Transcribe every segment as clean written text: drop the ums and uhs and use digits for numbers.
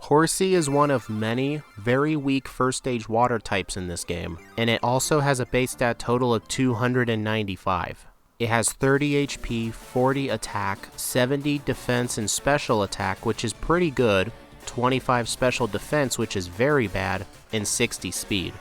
Horsea is one of many very weak first stage water types in this game, and it also has a base stat total of 295. It has 30 HP, 40 attack, 70 defense and special attack, which is pretty good, 25 special defense, which is very bad, and 60 speed.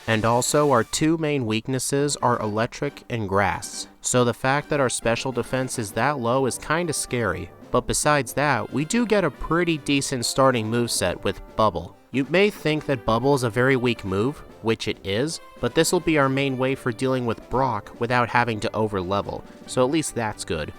And also our two main weaknesses are electric and grass, so the fact that our special defense is that low is kinda scary. But besides that, we do get a pretty decent starting moveset with Bubble. You may think that Bubble is a very weak move, which it is, but this will be our main way for dealing with Brock without having to overlevel, so at least that's good.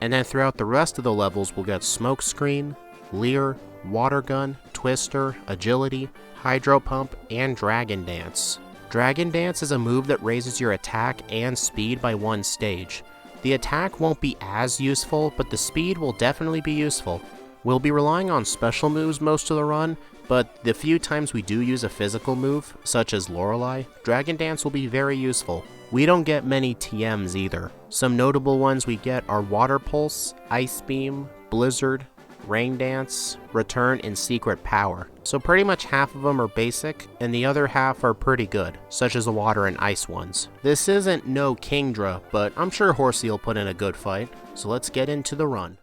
And then throughout the rest of the levels we'll get Smoke Screen, Leer, Water Gun, Twister, Agility, Hydro Pump, and Dragon Dance. Dragon Dance is a move that raises your attack and speed by one stage. The attack won't be as useful, but the speed will definitely be useful. We'll be relying on special moves most of the run, but the few times we do use a physical move, such as Lorelei, Dragon Dance will be very useful. We don't get many TMs either. Some notable ones we get are Water Pulse, Ice Beam, Blizzard, Rain Dance, Return, and Secret Power. So pretty much half of them are basic, and the other half are pretty good, such as the Water and Ice ones. This isn't no Kingdra, but I'm sure Horsea will put in a good fight, so let's get into the run.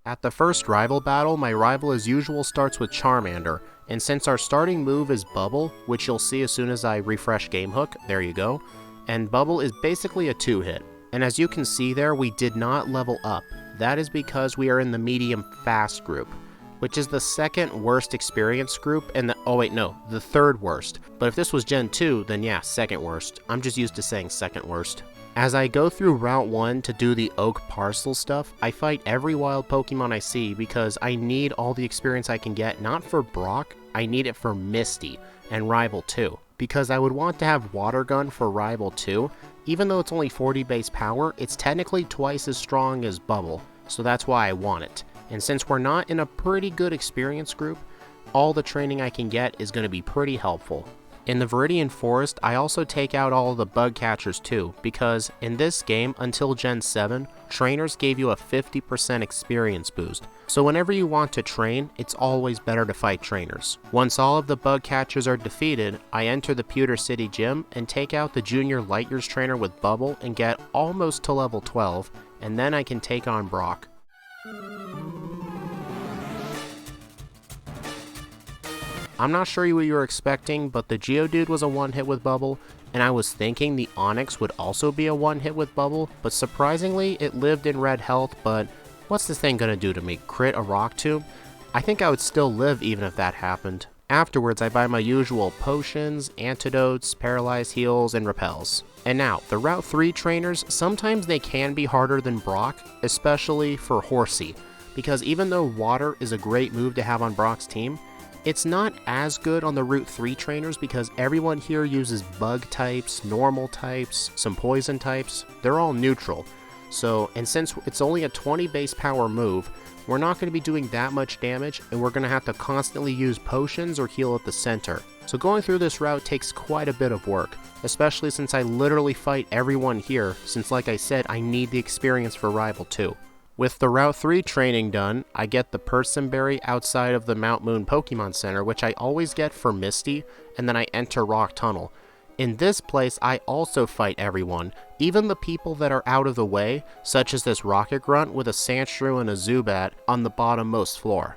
At the first rival battle, my rival as usual starts with Charmander, and since our starting move is Bubble, which you'll see as soon as I refresh Gamehook, there you go, and Bubble is basically a 2-hit. And as you can see there, we did not level up. That is because we are in the medium fast group, which is the second worst experience group, and the third worst. But if this was Gen 2, then yeah, second worst. I'm just used to saying second worst. As I go through Route 1 to do the Oak Parcel stuff, I fight every wild Pokemon I see because I need all the experience I can get, not for Brock, I need it for Misty and Rival 2. Because I would want to have Water Gun for Rival 2, even though it's only 40 base power, it's technically twice as strong as Bubble, so that's why I want it. And since we're not in a pretty good experience group, all the training I can get is going to be pretty helpful. In the Viridian Forest, I also take out all of the bug catchers too, because in this game, until Gen 7, trainers gave you a 50% experience boost. So whenever you want to train, it's always better to fight trainers. Once all of the bug catchers are defeated, I enter the Pewter City Gym and take out the Junior Light Years trainer with Bubble and get almost to level 12, and then I can take on Brock. I'm not sure what you were expecting, but the Geodude was a one-hit with Bubble, and I was thinking the Onix would also be a one-hit with Bubble, but surprisingly, it lived in red health, but what's this thing gonna do to me? Crit a Rock Tomb? I think I would still live even if that happened. Afterwards, I buy my usual potions, antidotes, paralyzed heals, and repels. And now, the Route 3 trainers, sometimes they can be harder than Brock, especially for Horsea, because even though Water is a great move to have on Brock's team, it's not as good on the Route 3 trainers because everyone here uses bug types, normal types, some poison types. They're all neutral. And since it's only a 20 base power move, we're not going to be doing that much damage, and we're going to have to constantly use potions or heal at the center. So going through this route takes quite a bit of work, especially since I literally fight everyone here, since like I said, I need the experience for Rival 2. With the Route 3 training done, I get the Persimberry outside of the Mount Moon Pokemon Center, which I always get for Misty, and then I enter Rock Tunnel. In this place, I also fight everyone, even the people that are out of the way, such as this Rocket Grunt with a Sandshrew and a Zubat on the bottommost floor.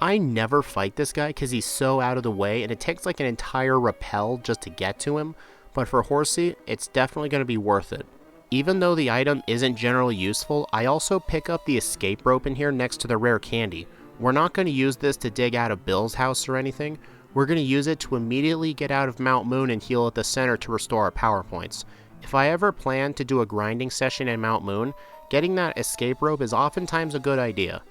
I never fight this guy because he's so out of the way, and it takes like an entire repel just to get to him, but for Horsea, it's definitely going to be worth it. Even though the item isn't generally useful, I also pick up the escape rope in here next to the rare candy. We're not going to use this to dig out of Bill's house or anything. We're going to use it to immediately get out of Mount Moon and heal at the center to restore our power points. If I ever plan to do a grinding session in Mount Moon, getting that escape rope is oftentimes a good idea.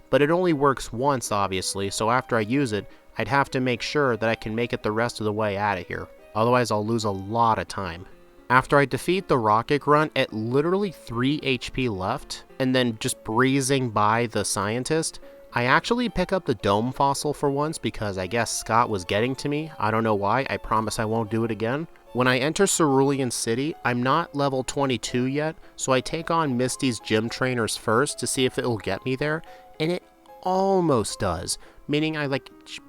But it only works once obviously, so after I use it, I'd have to make sure that I can make it the rest of the way out of here. Otherwise I'll lose a lot of time. After I defeat the Rocket Grunt at literally 3 HP left, and then just breezing by the scientist, I actually pick up the Dome Fossil for once because I guess Scott was getting to me. I don't know why, I promise I won't do it again. When I enter Cerulean City, I'm not level 22 yet, so I take on Misty's gym trainers first to see if it will get me there, and it almost does, meaning I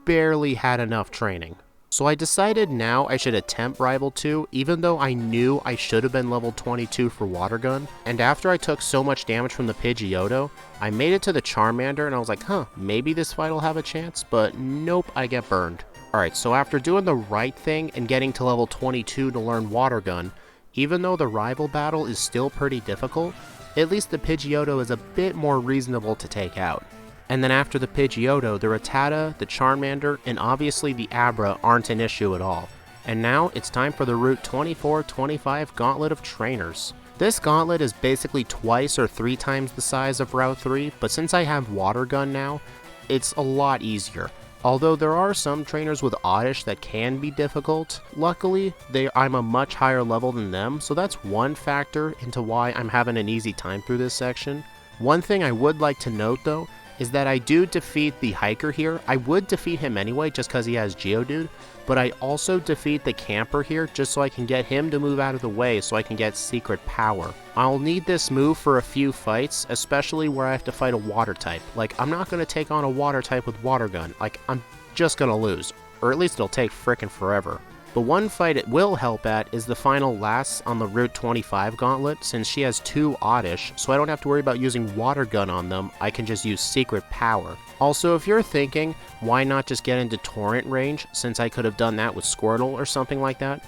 barely had enough training. So I decided now I should attempt Rival 2, even though I knew I should have been level 22 for Water Gun, and after I took so much damage from the Pidgeotto, I made it to the Charmander and I was like, maybe this fight will have a chance, but nope, I get burned. Alright, so after doing the right thing and getting to level 22 to learn Water Gun, even though the rival battle is still pretty difficult, at least the Pidgeotto is a bit more reasonable to take out. And then after the Pidgeotto, the Rattata, the Charmander, and obviously the Abra aren't an issue at all. And now it's time for the Route 24-25 Gauntlet of Trainers. This gauntlet is basically twice or 3 times the size of Route 3, but since I have Water Gun now, it's a lot easier. Although there are some trainers with Oddish that can be difficult, luckily I'm a much higher level than them, so that's one factor into why I'm having an easy time through this section. One thing I would like to note though, is that I do defeat the Hiker here. I would defeat him anyway just because he has Geodude, but I also defeat the Camper here just so I can get him to move out of the way so I can get Secret Power. I'll need this move for a few fights, especially where I have to fight a Water type. I'm not going to take on a Water type with Water Gun. I'm just going to lose, or at least it'll take frickin' forever. The one fight it will help at is the final last on the Route 25 gauntlet, since she has 2 Oddish, so I don't have to worry about using Water Gun on them, I can just use Secret Power. Also, if you're thinking, why not just get into Torrent range, since I could have done that with Squirtle or something like that?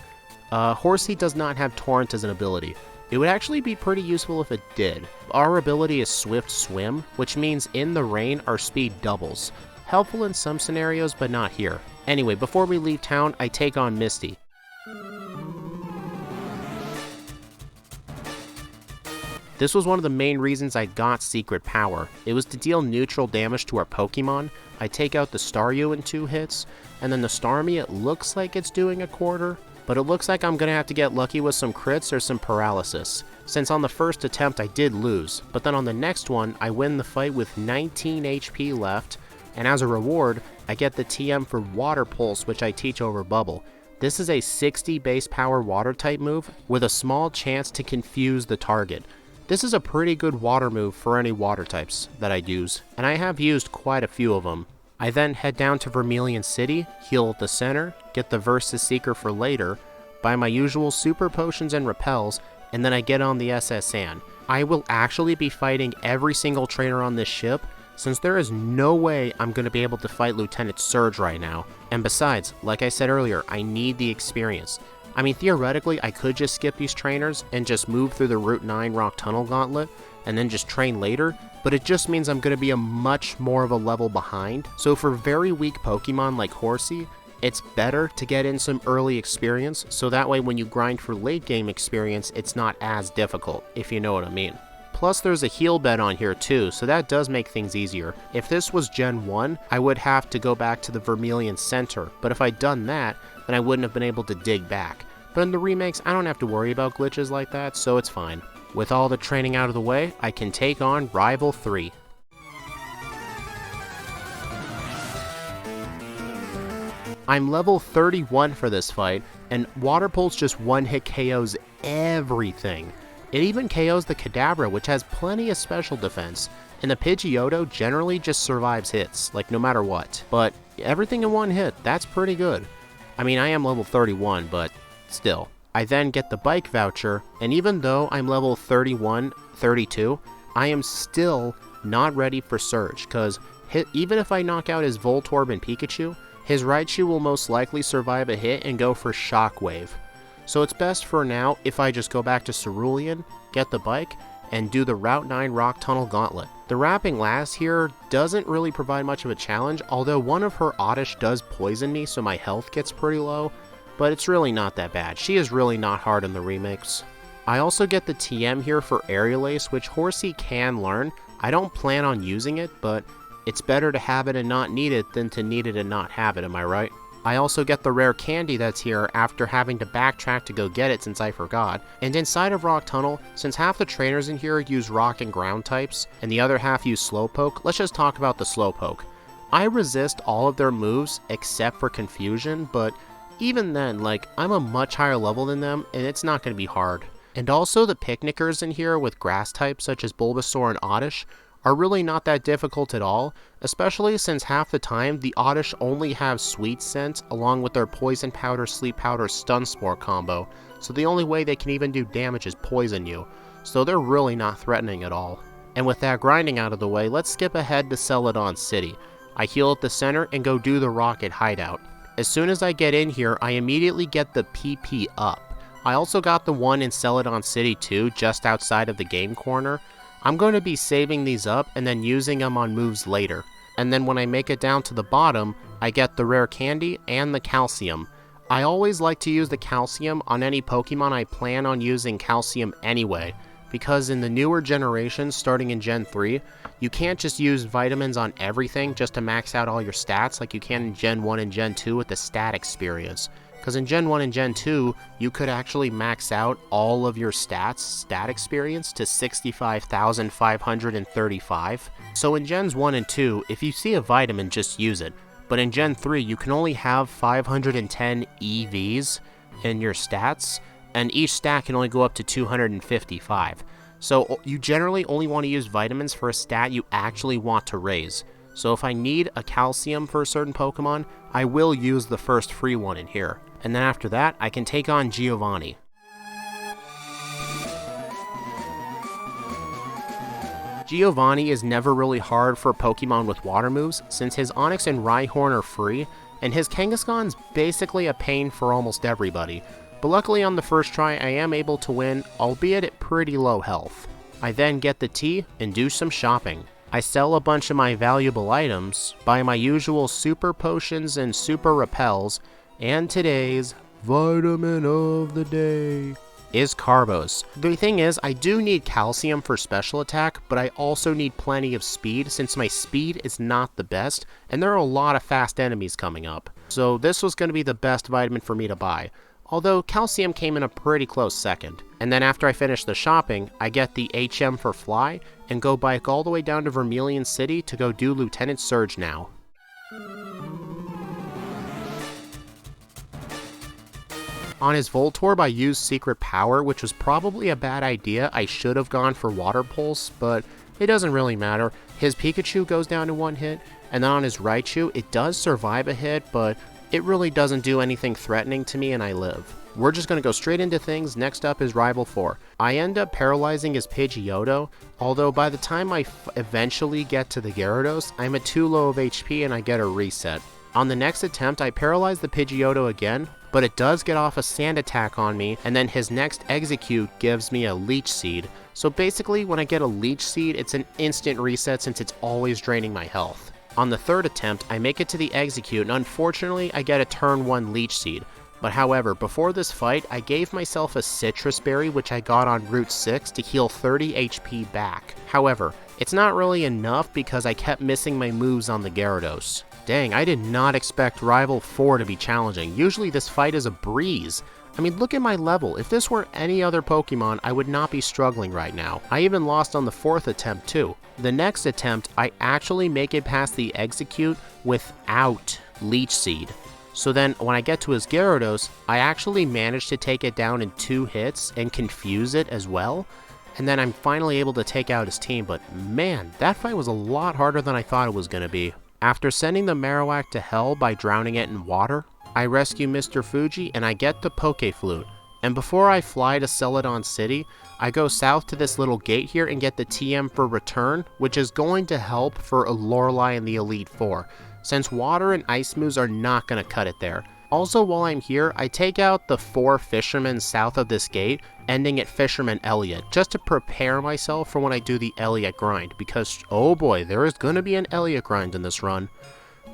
Horsea does not have Torrent as an ability. It would actually be pretty useful if it did. Our ability is Swift Swim, which means in the rain our speed doubles. Helpful in some scenarios, but not here. Anyway, before we leave town, I take on Misty. This was one of the main reasons I got Secret Power. It was to deal neutral damage to our Pokemon. I take out the Staryu in 2 hits, and then the Starmie, it looks like it's doing a quarter, but it looks like I'm gonna have to get lucky with some crits or some paralysis, since on the first attempt I did lose, but then on the next one, I win the fight with 19 HP left, and as a reward, I get the TM for Water Pulse, which I teach over Bubble. This is a 60 base power water type move with a small chance to confuse the target. This is a pretty good water move for any water types that I use, and I have used quite a few of them. I then head down to Vermilion City, heal at the center, get the Versus Seeker for later, buy my usual super potions and repels, and then I get on the SS Sand. I will actually be fighting every single trainer on this ship, since there is no way I'm going to be able to fight Lieutenant Surge right now. And besides, like I said earlier, I need the experience. I mean, theoretically, I could just skip these trainers and just move through the Route 9 Rock Tunnel Gauntlet and then just train later, but it just means I'm going to be a much more of a level behind. So for very weak Pokemon like Horsea, it's better to get in some early experience, so that way when you grind for late game experience, it's not as difficult, if you know what I mean. Plus there's a heal bed on here too, so that does make things easier. If this was Gen 1, I would have to go back to the Vermilion Center, but if I'd done that, then I wouldn't have been able to dig back. But in the remakes, I don't have to worry about glitches like that, so it's fine. With all the training out of the way, I can take on Rival 3. I'm level 31 for this fight, and Water Pulse just one-hit KOs everything. It even KOs the Kadabra, which has plenty of special defense, and the Pidgeotto generally just survives hits, no matter what. But everything in one hit, that's pretty good. I mean, I am level 31, but still. I then get the bike voucher, and even though I'm level 31, 32, I am still not ready for Surge, because even if I knock out his Voltorb and Pikachu, his Raichu will most likely survive a hit and go for Shockwave. So it's best for now if I just go back to Cerulean, get the bike, and do the Route 9 Rock Tunnel Gauntlet. The Wrapping Last here doesn't really provide much of a challenge, although one of her Oddish does poison me, so my health gets pretty low, but it's really not that bad. She is really not hard in the remakes. I also get the TM here for Aerial Ace, which Horsea can learn. I don't plan on using it, but it's better to have it and not need it than to need it and not have it, am I right? I also get the rare candy that's here after having to backtrack to go get it since I forgot. And inside of Rock Tunnel, since half the trainers in here use rock and ground types, and the other half use Slowpoke, let's just talk about the Slowpoke. I resist all of their moves except for Confusion, but even then, like, I'm a much higher level than them, and it's not going to be hard. And also, the picnickers in here with grass types such as Bulbasaur and Oddish are really not that difficult at all, especially since half the time the Oddish only have Sweet Scent along with their Poison Powder, Sleep Powder, Stun Spore combo, so the only way they can even do damage is poison you, so they're really not threatening at all. And with that grinding out of the way, let's skip ahead to Celadon City. I heal at the center and go do the Rocket Hideout. As soon as I get in here, I immediately get the PP up. I also got the one in Celadon City too, just outside of the game corner. I'm going to be saving these up and then using them on moves later. And then when I make it down to the bottom, I get the rare candy and the calcium. I always like to use the calcium on any Pokemon I plan on using calcium anyway, because in the newer generations starting in Gen 3, you can't just use vitamins on everything just to max out all your stats like you can in Gen 1 and Gen 2 with the stat experience. Because in Gen 1 and Gen 2, you could actually max out all of your stat experience to 65,535. So in Gens 1 and 2, if you see a vitamin, just use it. But in Gen 3, you can only have 510 EVs in your stats, and each stat can only go up to 255. So you generally only want to use vitamins for a stat you actually want to raise. So if I need a calcium for a certain Pokemon, I will use the first free one in here. And then after that, I can take on Giovanni. Giovanni is never really hard for Pokemon with water moves, since his Onix and Rhyhorn are free, and his Kangaskhan's basically a pain for almost everybody. But luckily on the first try I am able to win, albeit at pretty low health. I then get the tea and do some shopping. I sell a bunch of my valuable items, buy my usual super potions and super repels, and today's vitamin of the day is Carbos. The thing is, I do need calcium for special attack, but I also need plenty of speed since my speed is not the best, and there are a lot of fast enemies coming up. So this was going to be the best vitamin for me to buy, although calcium came in a pretty close second. And then after I finish the shopping, I get the HM for Fly, and go bike all the way down to Vermilion City to go do Lieutenant Surge now. On his Voltorb, I used Secret Power, which was probably a bad idea. I should have gone for Water Pulse, but it doesn't really matter. His Pikachu goes down to one hit, and then on his Raichu, it does survive a hit, but it really doesn't do anything threatening to me, and I live. We're just going to go straight into things. Next up is Rival 4. I end up paralyzing his Pidgeotto, although by the time I eventually get to the Gyarados, I'm at too low of HP and I get a reset. On the next attempt, I paralyze the Pidgeotto again, but it does get off a Sand Attack on me, and then his next Execute gives me a Leech Seed. So basically, when I get a Leech Seed, it's an instant reset since it's always draining my health. On the third attempt, I make it to the Execute, and unfortunately, I get a turn 1 Leech Seed. But however, before this fight, I gave myself a Citrus Berry, which I got on Route 6 to heal 30 HP back. However, it's not really enough because I kept missing my moves on the Gyarados. Dang, I did not expect Rival 4 to be challenging. Usually this fight is a breeze. I mean, look at my level. If this were any other Pokemon, I would not be struggling right now. I even lost on the fourth attempt too. The next attempt, I actually make it past the Execute without Leech Seed. So then, when I get to his Gyarados, I actually managed to take it down in 2 hits and confuse it as well. And then I'm finally able to take out his team, but man, that fight was a lot harder than I thought it was going to be. After sending the Marowak to hell by drowning it in water, I rescue Mr. Fuji and I get the Pokeflute. And before I fly to Celadon City, I go south to this little gate here and get the TM for Return, which is going to help for Lorelei and the Elite Four, since water and ice moves are not going to cut it there. Also, while I'm here, I take out the 4 fishermen south of this gate, ending at Fisherman Elliot, just to prepare myself for when I do the Elliot grind, because oh boy, there is going to be an Elliot grind in this run.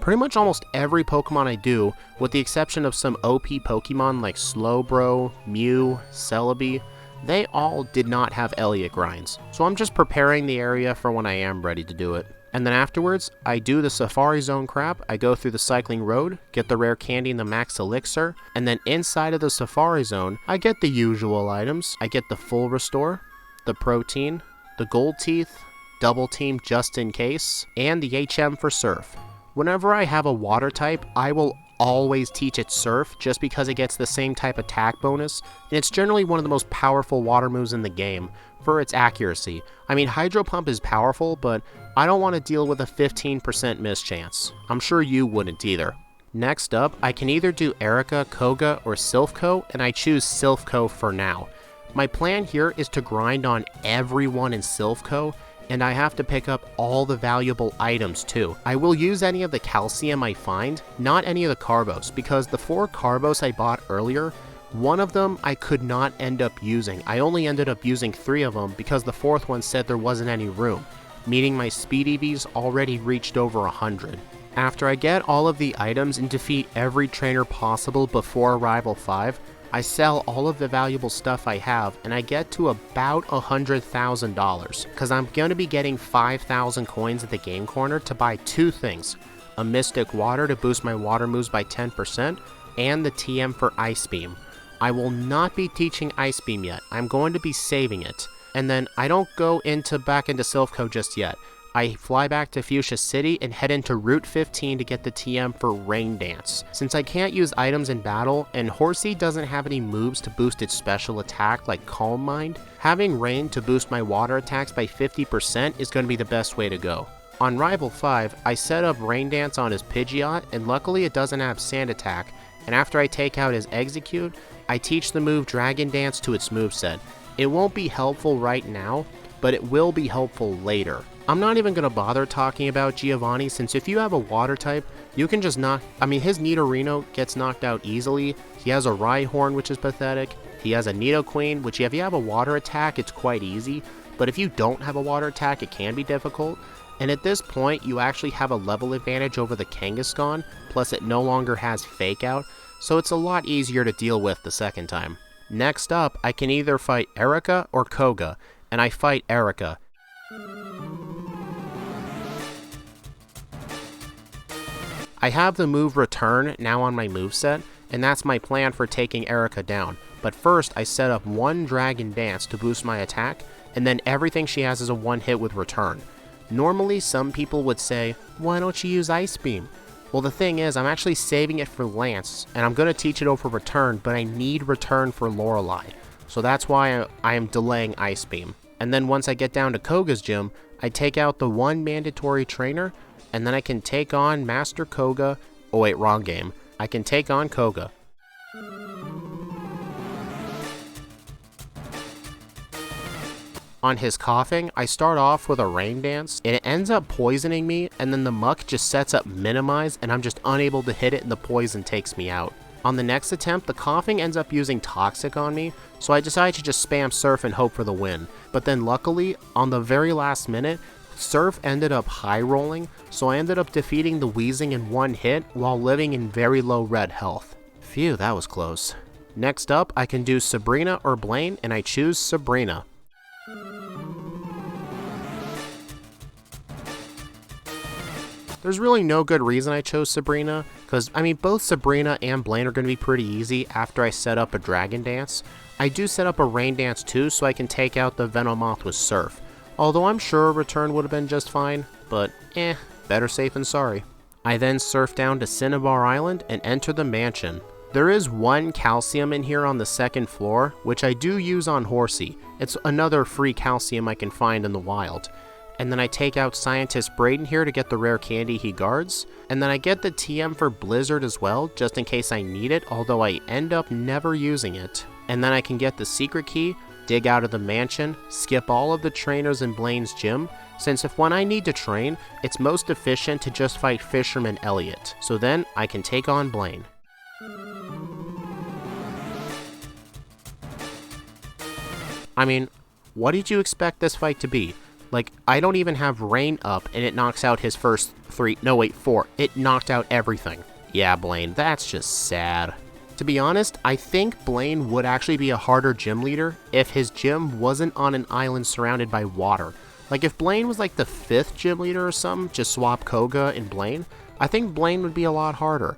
Pretty much almost every Pokemon I do, with the exception of some OP Pokemon like Slowbro, Mew, Celebi, they all did not have Elliot grinds, so I'm just preparing the area for when I am ready to do it. And then afterwards, I do the Safari Zone crap. I go through the Cycling Road, get the rare candy and the Max Elixir, and then inside of the Safari Zone, I get the usual items. I get the Full Restore, the Protein, the Gold Teeth, Double Team just in case, and the HM for Surf. Whenever I have a water type, I will always teach it Surf just because it gets the same type attack bonus, and it's generally one of the most powerful water moves in the game for its accuracy. I mean, Hydro Pump is powerful, but I don't want to deal with a 15% miss chance. I'm sure you wouldn't either. Next up, I can either do Erica, Koga, or Silphco, and I choose Silphco for now. My plan here is to grind on everyone in Silphco, and I have to pick up all the valuable items too. I will use any of the calcium I find, not any of the carbos, because the 4 carbos I bought earlier, one of them I could not end up using. I only ended up using 3 of them because the 4th one said there wasn't any room, meaning my speed EVs already reached over 100. After I get all of the items and defeat every trainer possible before Arrival 5, I sell all of the valuable stuff I have and I get to about $100,000 because I'm going to be getting 5,000 coins at the game corner to buy 2 things, a Mystic Water to boost my water moves by 10% and the TM for Ice Beam. I will not be teaching Ice Beam yet, I'm going to be saving it. And then I don't go back into Silphco just yet. I fly back to Fuchsia City and head into Route 15 to get the TM for Rain Dance. Since I can't use items in battle, and Horsea doesn't have any moves to boost its special attack like Calm Mind, having Rain to boost my water attacks by 50% is going to be the best way to go. On Rival 5, I set up Rain Dance on his Pidgeot, and luckily it doesn't have Sand Attack, and after I take out his Execute, I teach the move Dragon Dance to its moveset. It won't be helpful right now, but it will be helpful later. I'm not even going to bother talking about Giovanni, since if you have a water type, you can just his Nidorino gets knocked out easily. He has a Rhyhorn, which is pathetic. He has a Nidoqueen, which if you have a water attack, it's quite easy. But if you don't have a water attack, it can be difficult. And at this point, you actually have a level advantage over the Kangaskhan, plus it no longer has Fake Out, so it's a lot easier to deal with the second time. Next up, I can either fight Erica or Koga, and I fight Erica. I have the move Return now on my moveset, and that's my plan for taking Erica down. But first, I set up 1 Dragon Dance to boost my attack, and then everything she has is a 1-hit with Return. Normally, some people would say, why don't you use Ice Beam? Well, the thing is, I'm actually saving it for Lance, and I'm going to teach it over Return, but I need Return for Lorelei. So that's why I am delaying Ice Beam. And then once I get down to Koga's gym, I take out the 1 mandatory trainer, and then I can take on Master Koga. Oh wait, wrong game. I can take on Koga. On his Coughing, I start off with a Rain Dance, and it ends up poisoning me, and then the Muck just sets up Minimize, and I'm just unable to hit it, and the poison takes me out. On the next attempt, the Coughing ends up using Toxic on me, so I decide to just spam Surf and hope for the win. But then luckily, on the very last minute, Surf ended up high rolling, so I ended up defeating the Weezing in 1 hit while living in very low red health. Phew, that was close. Next up, I can do Sabrina or Blaine, and I choose Sabrina. There's really no good reason I chose Sabrina, because, both Sabrina and Blaine are going to be pretty easy after I set up a Dragon Dance. I do set up a Rain Dance too, so I can take out the Venomoth with Surf. Although I'm sure a Return would have been just fine, but better safe than sorry. I then surf down to Cinnabar Island and enter the mansion. There is 1 calcium in here on the 2nd floor, which I do use on Horsea. It's another free calcium I can find in the wild. And then I take out Scientist Brayden here to get the rare candy he guards. And then I get the TM for Blizzard as well, just in case I need it, although I end up never using it. And then I can get the secret key, dig out of the mansion, skip all of the trainers in Blaine's gym, since when I need to train, it's most efficient to just fight Fisherman Elliot. So then I can take on Blaine. What did you expect this fight to be? I don't even have Rain up and it knocks out his first 4. It knocked out everything. Yeah, Blaine, that's just sad. To be honest, I think Blaine would actually be a harder gym leader if his gym wasn't on an island surrounded by water. If Blaine was the 5th gym leader or something, just swap Koga and Blaine, I think Blaine would be a lot harder.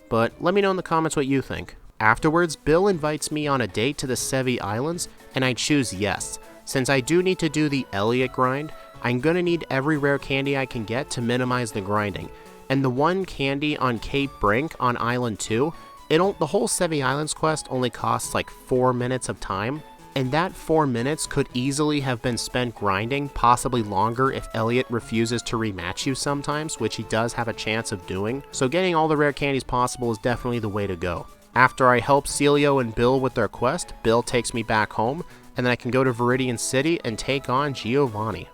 But let me know in the comments what you think. Afterwards, Bill invites me on a date to the Sevi Islands, and I choose yes. Since I do need to do the Elliot grind, I'm gonna need every rare candy I can get to minimize the grinding. And the one candy on Cape Brink on Island 2, the whole Sevi Islands quest only costs like 4 minutes of time, and that 4 minutes could easily have been spent grinding, possibly longer if Elliot refuses to rematch you sometimes, which he does have a chance of doing, so getting all the rare candies possible is definitely the way to go. After I help Celio and Bill with their quest, Bill takes me back home, and then I can go to Viridian City and take on Giovanni.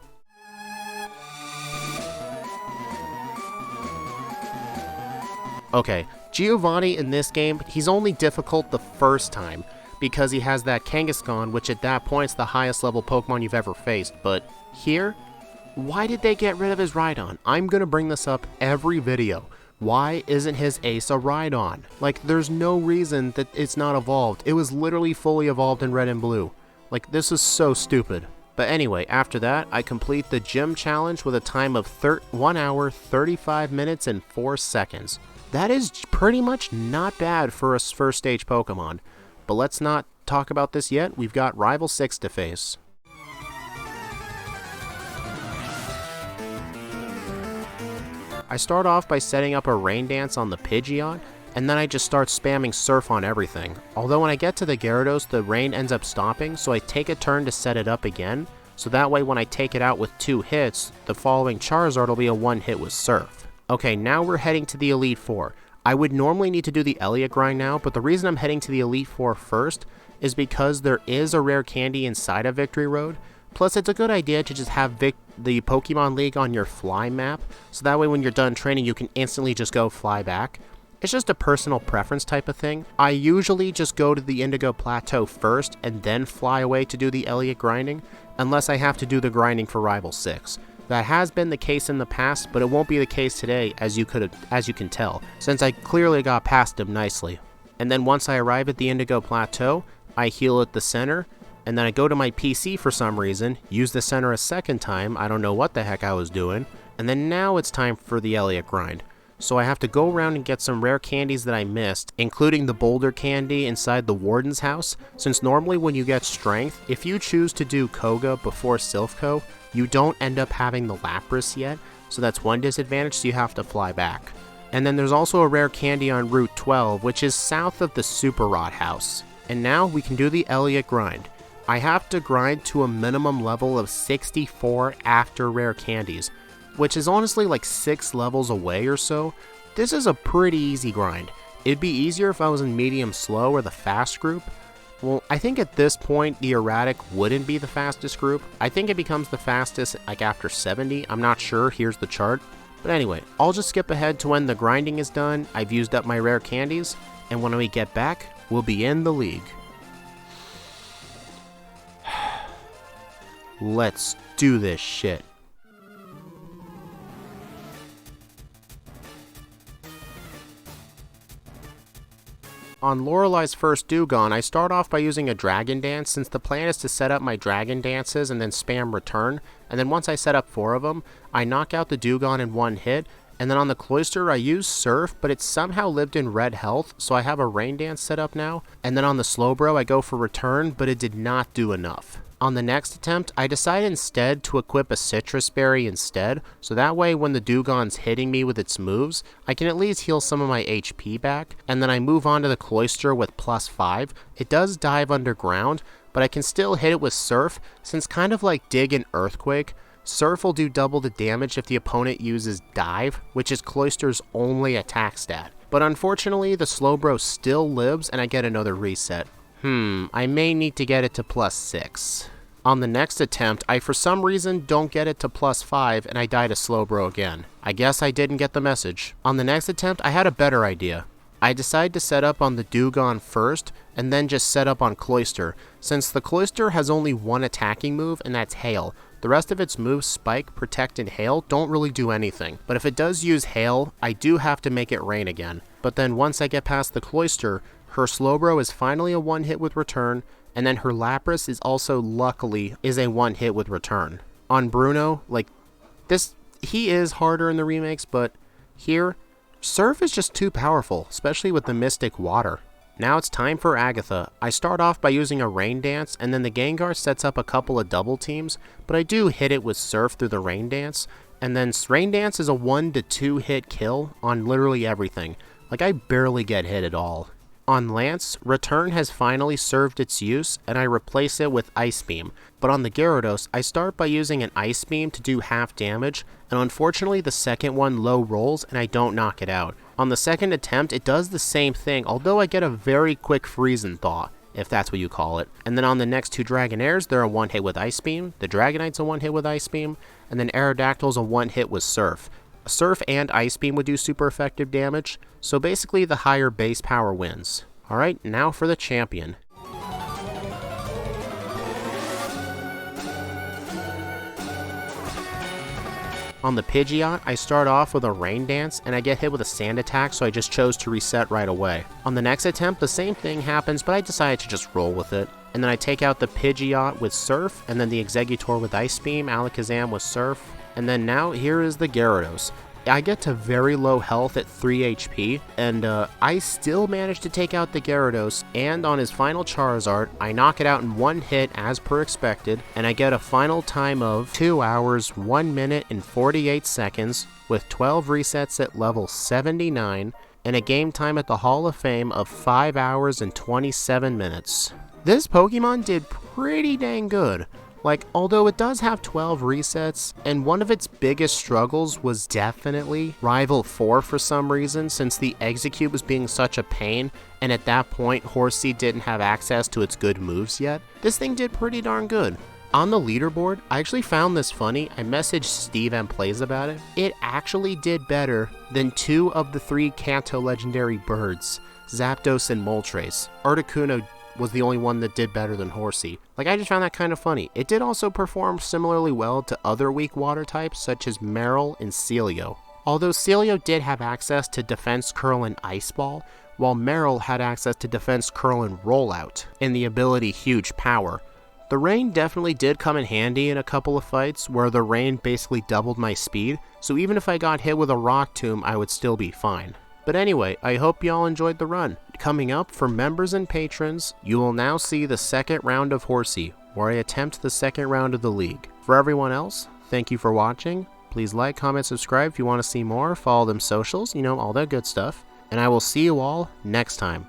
Okay, Giovanni in this game, he's only difficult the first time, because he has that Kangaskhan, which at that point is the highest level Pokemon you've ever faced, but here, why did they get rid of his Rhydon? I'm gonna bring this up every video. Why isn't his ace a Rhydon? Like, there's no reason that it's not evolved. It was literally fully evolved in Red and Blue. Like, this is so stupid. But anyway, after that, I complete the gym challenge with a time of 1 hour, 35 minutes, and 4 seconds. That is pretty much not bad for a first stage Pokemon. But let's not talk about this yet, we've got Rival 6 to face. I start off by setting up a Rain Dance on the Pidgeot, and then I just start spamming Surf on everything. Although when I get to the Gyarados, the rain ends up stopping, so I take a turn to set it up again, so that way when I take it out with 2 hits, the following Charizard will be a 1 hit with Surf. Okay, now we're heading to the Elite Four. I would normally need to do the Elliot grind now, but the reason I'm heading to the Elite Four first is because there is a rare candy inside of Victory Road. Plus, it's a good idea to just have the Pokemon League on your fly map, so that way when you're done training, you can instantly just go fly back. It's just a personal preference type of thing. I usually just go to the Indigo Plateau first and then fly away to do the Elliot grinding, unless I have to do the grinding for Rival 6. That has been the case in the past, but it won't be the case today, as you can tell, since I clearly got past him nicely. And then once I arrive at the Indigo Plateau, I heal at the center, and then I go to my PC for some reason, use the center a second time, I don't know what the heck I was doing, and then now it's time for the Elliot grind. So I have to go around and get some rare candies that I missed, including the boulder candy inside the Warden's house, since normally when you get strength, if you choose to do Koga before Silphco, you don't end up having the Lapras yet, so that's one disadvantage, so you have to fly back. And then there's also a rare candy on Route 12, which is south of the Super Rod house. And now we can do the Elliot grind. I have to grind to a minimum level of 64 after rare candies, which is honestly like 6 levels away or so. This is a pretty easy grind. It'd be easier if I was in medium slow or the fast group. Well, I think at this point, the erratic wouldn't be the fastest group. I think it becomes the fastest like after 70. I'm not sure, here's the chart. But anyway, I'll just skip ahead to when the grinding is done, I've used up my rare candies, and when we get back, we'll be in the league. Let's do this shit. On Lorelei's first Dewgong, I start off by using a Dragon Dance, since the plan is to set up my Dragon Dances and then spam return, and then once I set up 4 of them, I knock out the Dewgong in 1 hit, and then on the Cloyster I use Surf, but it somehow lived in red health, so I have a Rain Dance set up now, and then on the Slowbro I go for return, but it did not do enough. On the next attempt, I decide instead to equip a Citrus Berry instead, so that way when the Dewgong's hitting me with its moves, I can at least heal some of my HP back, and then I move on to the Cloyster with +5. It does dive underground, but I can still hit it with Surf, since kind of like Dig and Earthquake, Surf will do double the damage if the opponent uses Dive, which is Cloyster's only attack stat. But unfortunately, the Slowbro still lives and I get another reset. I may need to get it to +6. On the next attempt, I for some reason don't get it to +5 and I die to Slowbro again. I guess I didn't get the message. On the next attempt, I had a better idea. I decide to set up on the Dewgong first and then just set up on Cloyster, since the Cloyster has only 1 attacking move and that's Hail. The rest of its moves, Spike, Protect, and Hail, don't really do anything. But if it does use Hail, I do have to make it rain again. But then once I get past the Cloyster, her Slowbro is finally a 1-hit with return, and then her Lapras is also, luckily, is a 1-hit with return. On Bruno, like, he is harder in the remakes, but here, Surf is just too powerful, especially with the Mystic Water. Now it's time for Agatha. I start off by using a Rain Dance, and then the Gengar sets up a couple of double teams, but I do hit it with Surf through the Rain Dance, And then Rain Dance is a 1 to 2 hit kill on literally everything. Like, I barely get hit at all. On Lance, Return has finally served its use, and I replace it with Ice Beam. But on the Gyarados, I start by using an Ice Beam to do half damage, and unfortunately the second one low rolls and I don't knock it out. On the second attempt, it does the same thing, although I get a very quick Freeze and Thaw, if that's what you call it. And then on the next two Dragonairs, they're a 1-hit with Ice Beam, the Dragonite's a 1-hit with Ice Beam, and then Aerodactyl's a 1-hit with Surf. Surf and Ice Beam would do super effective damage, so basically the higher base power wins. Alright, now for the champion. On the Pidgeot, I start off with a Rain Dance, and I get hit with a Sand Attack, so I just chose to reset right away. On the next attempt, the same thing happens, but I decided to just roll with it. And then I take out the Pidgeot with Surf, and then the Exeggutor with Ice Beam, Alakazam with Surf, and then now here is the Gyarados. I get to very low health at 3 HP, and I still manage to take out the Gyarados, and on his final Charizard, I knock it out in 1 hit as per expected, and I get a final time of 2 hours, 1 minute, and 48 seconds, with 12 resets at level 79, and a game time at the Hall of Fame of 5 hours and 27 minutes. This Pokemon did pretty dang good. Like, although it does have 12 resets, and one of its biggest struggles was definitely Rival 4 for some reason, since the Execute was being such a pain, and at that point, Horsea didn't have access to its good moves yet, this thing did pretty darn good. On the leaderboard, I actually found this funny. I messaged Steve M Plays about it. It actually did better than 2 of the 3 Kanto legendary birds, Zapdos and Moltres. Articuno was the only one that did better than Horsea. Like, I just found that kind of funny. It did also perform similarly well to other weak water types such as Marill and Celio. Although Celio did have access to Defense Curl and Ice Ball, while Marill had access to Defense Curl and Rollout, and the ability Huge Power. The Rain definitely did come in handy in a couple of fights where the Rain basically doubled my speed, so even if I got hit with a Rock Tomb, I would still be fine. But anyway, I hope y'all enjoyed the run. Coming up for members and patrons, you will now see the second round of Horsea, where I attempt the second round of the league. For everyone else, thank you for watching. Please like, comment, subscribe if you want to see more. Follow them socials, all that good stuff. And I will see you all next time.